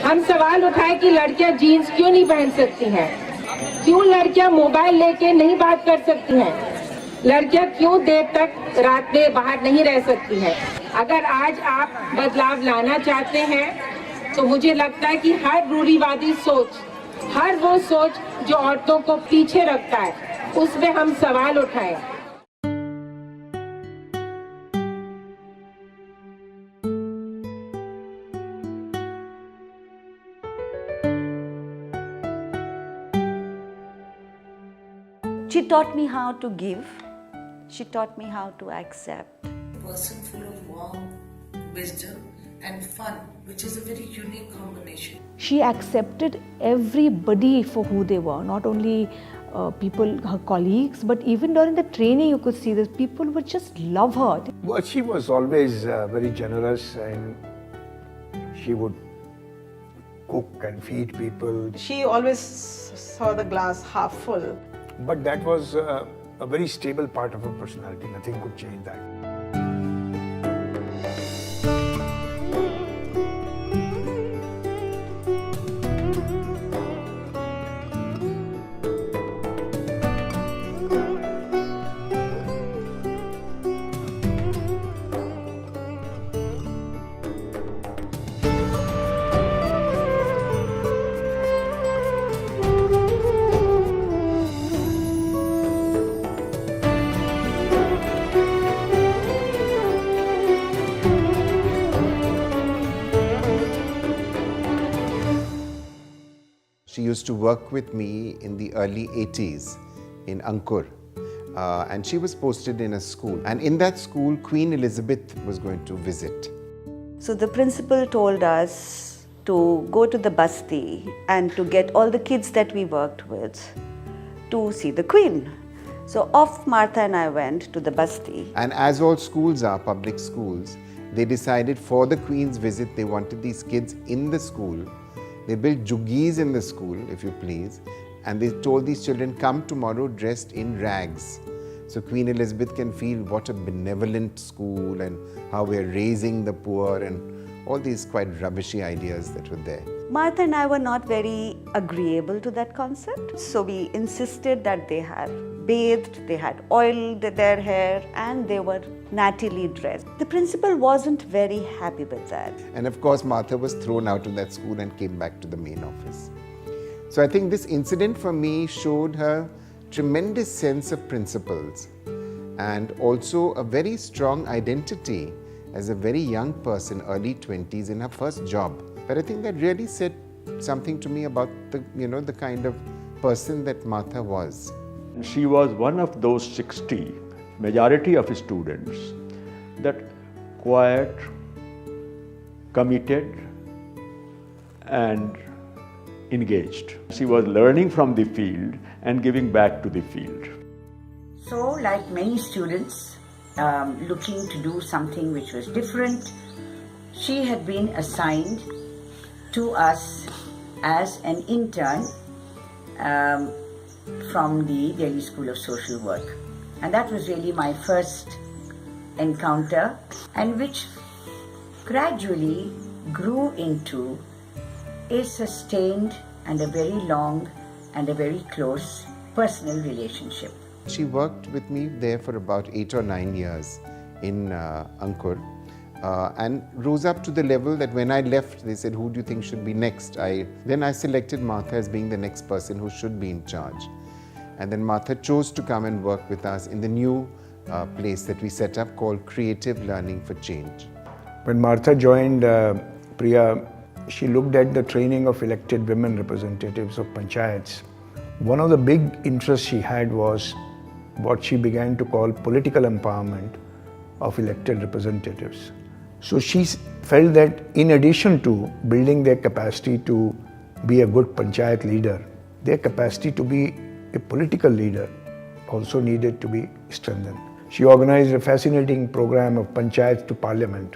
हम सवाल उठाए कि लड़कियां जीन्स क्यों नहीं पहन सकती हैं, क्यों लड़कियां मोबाइल लेके नहीं बात कर सकती हैं, लड़कियां क्यों देर तक रात में बाहर नहीं रह सकती हैं। अगर आज आप बदलाव लाना चाहते हैं तो मुझे लगता है कि हर रूढ़िवादी सोच, हर वो सोच जो औरतों को पीछे रखता है, उसमें हम सवाल उठाएं। She taught me how to give. She taught me how to accept. A person full of warmth, wisdom and fun, which is a very unique combination. She accepted everybody for who they were, not only people, her colleagues, but even during the training you could see that people would just love her. Well, she was always very generous, and she would cook and feed people. She always saw the glass half full. But that was a very stable part of her personality. Nothing could change that. She used to work with me in the early 80s in Ankur, and she was posted in a school. And in that school, Queen Elizabeth was going to visit. So the principal told us to go to the Basti and to get all the kids that we worked with to see the Queen. So off Martha and I went to the Basti. And as all schools are, public schools, they decided for the Queen's visit, they wanted these kids in the school. They built juggies in the school, if you please, and they told these children, come tomorrow dressed in rags. So Queen Elizabeth can feel what a benevolent school and how we're raising the poor and all these quite rubbishy ideas that were there. Martha and I were not very agreeable to that concept. So we insisted that they had bathed, they had oiled their hair, and they were nattily dressed. The principal wasn't very happy with that. And of course, Martha was thrown out of that school and came back to the main office. So I think this incident for me showed her tremendous sense of principles and also a very strong identity as a very young person, early 20s, in her first job. But I think that really said something to me about the kind of person that Martha was. She was one of those 60, majority of students, that quiet, committed and engaged. She was learning from the field and giving back to the field. So, like many students looking to do something which was different, she had been assigned to us as an intern from the Delhi School of Social Work. And that was really my first encounter, and which gradually grew into a sustained and a very long and a very close personal relationship. She worked with me there for about 8 or 9 years in Ankur and rose up to the level that when I left, they said, who do you think should be next? Then I selected Martha as being the next person who should be in charge. And then Martha chose to come and work with us in the new place that we set up called Creative Learning for Change. When Martha joined Priya, she looked at the training of elected women representatives of panchayats. One of the big interests she had was what she began to call political empowerment of elected representatives. So she felt that in addition to building their capacity to be a good panchayat leader, their capacity to be a political leader also needed to be strengthened. She organized a fascinating program of panchayats to parliament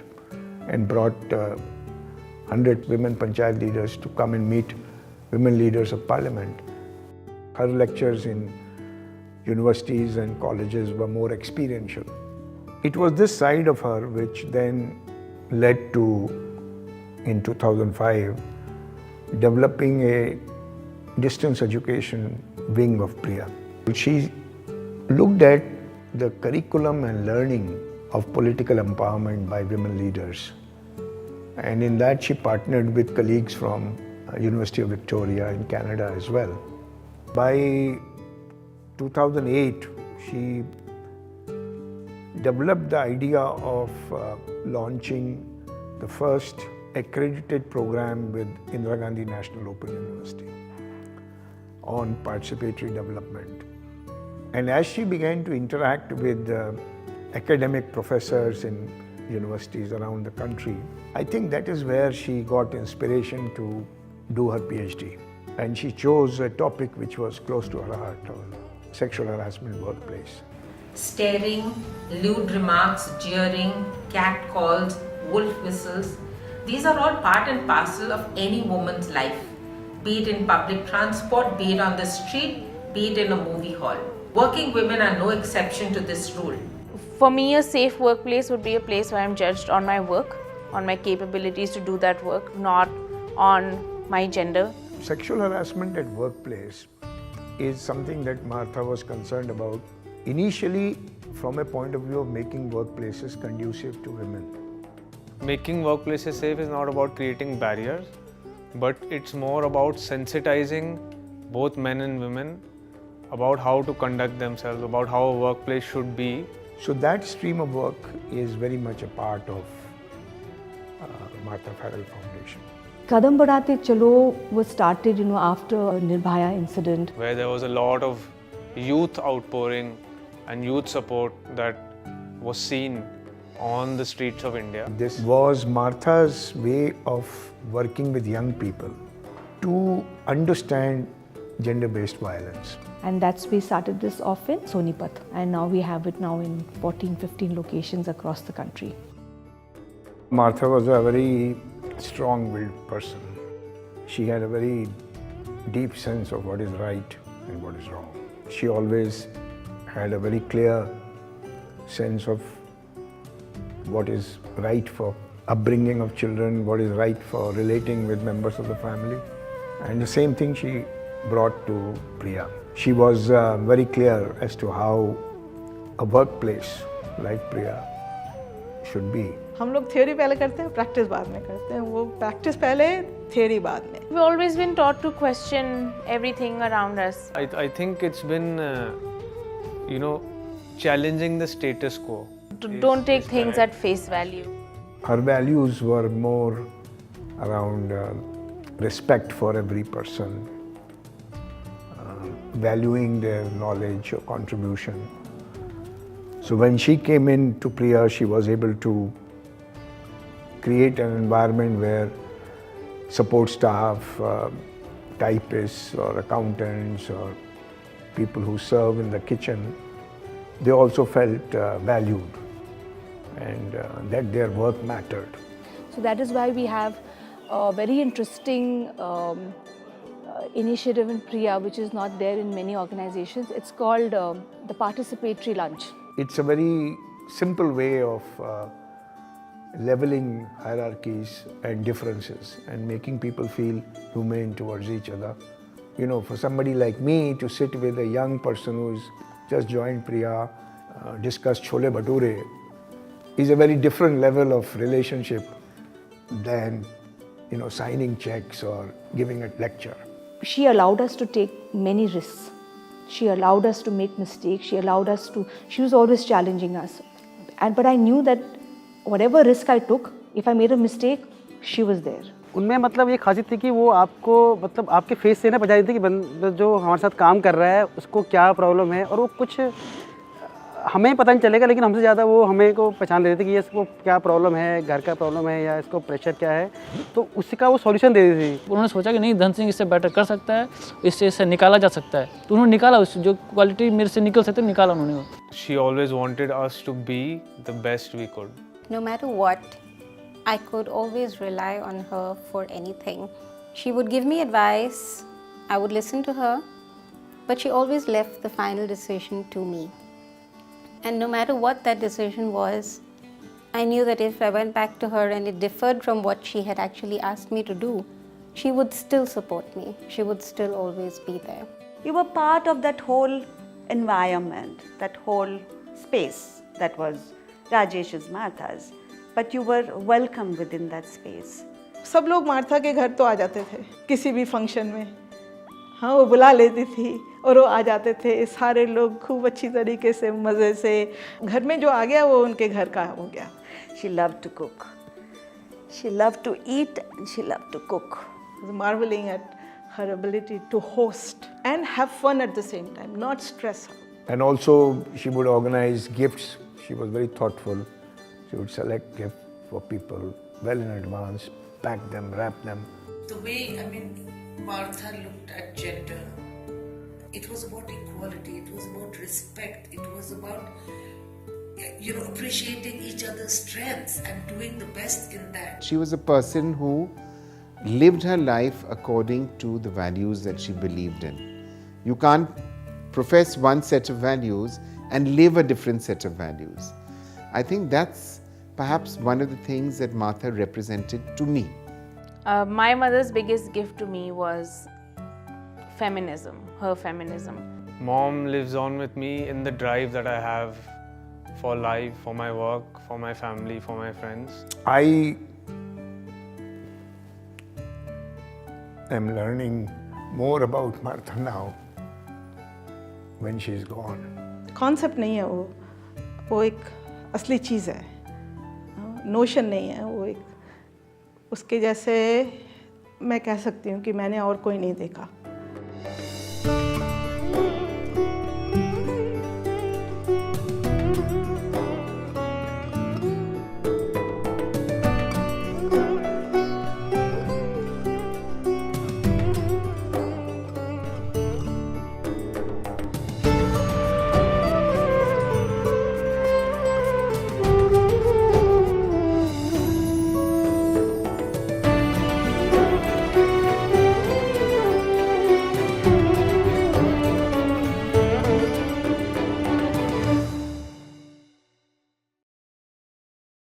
and brought 100 women panchayat leaders to come and meet women leaders of parliament. Her lectures in universities and colleges were more experiential. It was this side of her which then led to, in 2005, developing a distance education wing of Priya. She looked at the curriculum and learning of political empowerment by women leaders. And in that she partnered with colleagues from University of Victoria in Canada as well. By 2008, she developed the idea of launching the first accredited program with Indira Gandhi National Open University on participatory development. And as she began to interact with academic professors in universities around the country, I think that is where she got inspiration to do her PhD. And she chose a topic which was close to her heart, sexual harassment workplace. Staring, lewd remarks, jeering, cat calls, wolf whistles, these are all part and parcel of any woman's life, be it in public transport, be it on the street, be it in a movie hall. Working women are no exception to this rule. For me, a safe workplace would be a place where I'm judged on my work, on my capabilities to do that work, not on my gender. Sexual harassment at workplace is something that Martha was concerned about initially from a point of view of making workplaces conducive to women. Making workplaces safe is not about creating barriers, but it's more about sensitizing both men and women about how to conduct themselves, about how a workplace should be. So that stream of work is very much a part of Martha Farrell Foundation. Kadam Badhate Chalo was started, after Nirbhaya incident. Where there was a lot of youth outpouring and youth support that was seen on the streets of India. This was Martha's way of working with young people to understand gender-based violence. And we started this off in Sonipat. And now we have it now in 14, 15 locations across the country. Martha was a very strong-willed person. She had a very deep sense of what is right and what is wrong. She always had a very clear sense of what is right for upbringing of children, what is right for relating with members of the family. And the same thing she brought to Priya. She was very clear as to how a workplace like Priya should be. हम लोग theory पहले करते हैं, practice बाद में करते हैं. वो practice पहले, theory बाद में. We've always been taught to question everything around us. I think it's been, challenging the status quo. Don't take things at face value. Her values were more around respect for every person, valuing their knowledge or contribution. So when she came in to Priya, she was able to create an environment where support staff, typists or accountants or people who serve in the kitchen, they also felt valued and that their work mattered. So that is why we have a very interesting initiative in Priya, which is not there in many organizations. It's called the participatory lunch. It's a very simple way of leveling hierarchies and differences and making people feel humane towards each other. For somebody like me to sit with a young person who's just joined Priya, discuss chole bhature, is a very different level of relationship than signing checks or giving a lecture. She allowed us to take many risks. She allowed us to make mistakes. She was always challenging us. But I knew that whatever risk I took, if I made a mistake, she was there. उनमें मतलब ये खासियत थी कि वो आपको मतलब आपके फेस से ना पता थी कि जो हमारे साथ काम कर रहा है उसको क्या प्रॉब्लम है, और वो कुछ हमें पता नहीं चलेगा लेकिन हमसे ज़्यादा वो हमें को पहचान लेते थे कि ये इसको क्या प्रॉब्लम है, घर का प्रॉब्लम है या इसको प्रेशर क्या है, तो उसका वो सॉल्यूशन दे देती थी. उन्होंने सोचा कि नहीं, धन सिंह इससे बेटर कर सकता है, इससे निकाला जा सकता है, तो उन्होंने निकाला. उस जो क्वालिटी मेरे से निकल सकते निकाला उन्होंने. She always wanted us to be the best we could. No matter what, I could always rely on her for anything. She would give me advice, I would listen to her, but she always left the final decision to me. And no matter what that decision was, I knew that if I went back to her and it differed from what she had actually asked me to do, she would still support me. She would still always be there. You were part of that whole environment, that whole space that was Rajesh's, Martha's, but you were welcome within that space. सब लोग Martha के घर तो आ जाते थे किसी भी function में, हाँ वो बुला लेती थी और वो आ जाते थे सारे लोग खूब अच्छी तरीके से मज़े से, घर में जो आ गया वो उनके घर का हो गया. She loved to cook. She loved to eat and she loved to cook. I was marveling at her ability to host and have fun at the same time, not stress her. And also she would organize gifts. She was very thoughtful. She would select gifts for people well in advance, pack them, wrap them. The way, Martha looked at gender, it was about equality, it was about respect, it was about, appreciating each other's strengths and doing the best in that. She was a person who lived her life according to the values that she believed in. You can't profess one set of values and live a different set of values. I think that's perhaps one of the things that Martha represented to me. My mother's biggest gift to me was feminism, her feminism. Mom lives on with me in the drive that I have for life, for my work, for my family, for my friends. I am learning more about Martha now when she is gone. Concept नहीं है वो एक असली चीज़ है, notion नहीं है, वो एक उसके जैसे मैं कह सकती हूँ कि मैंने और कोई नहीं देखा.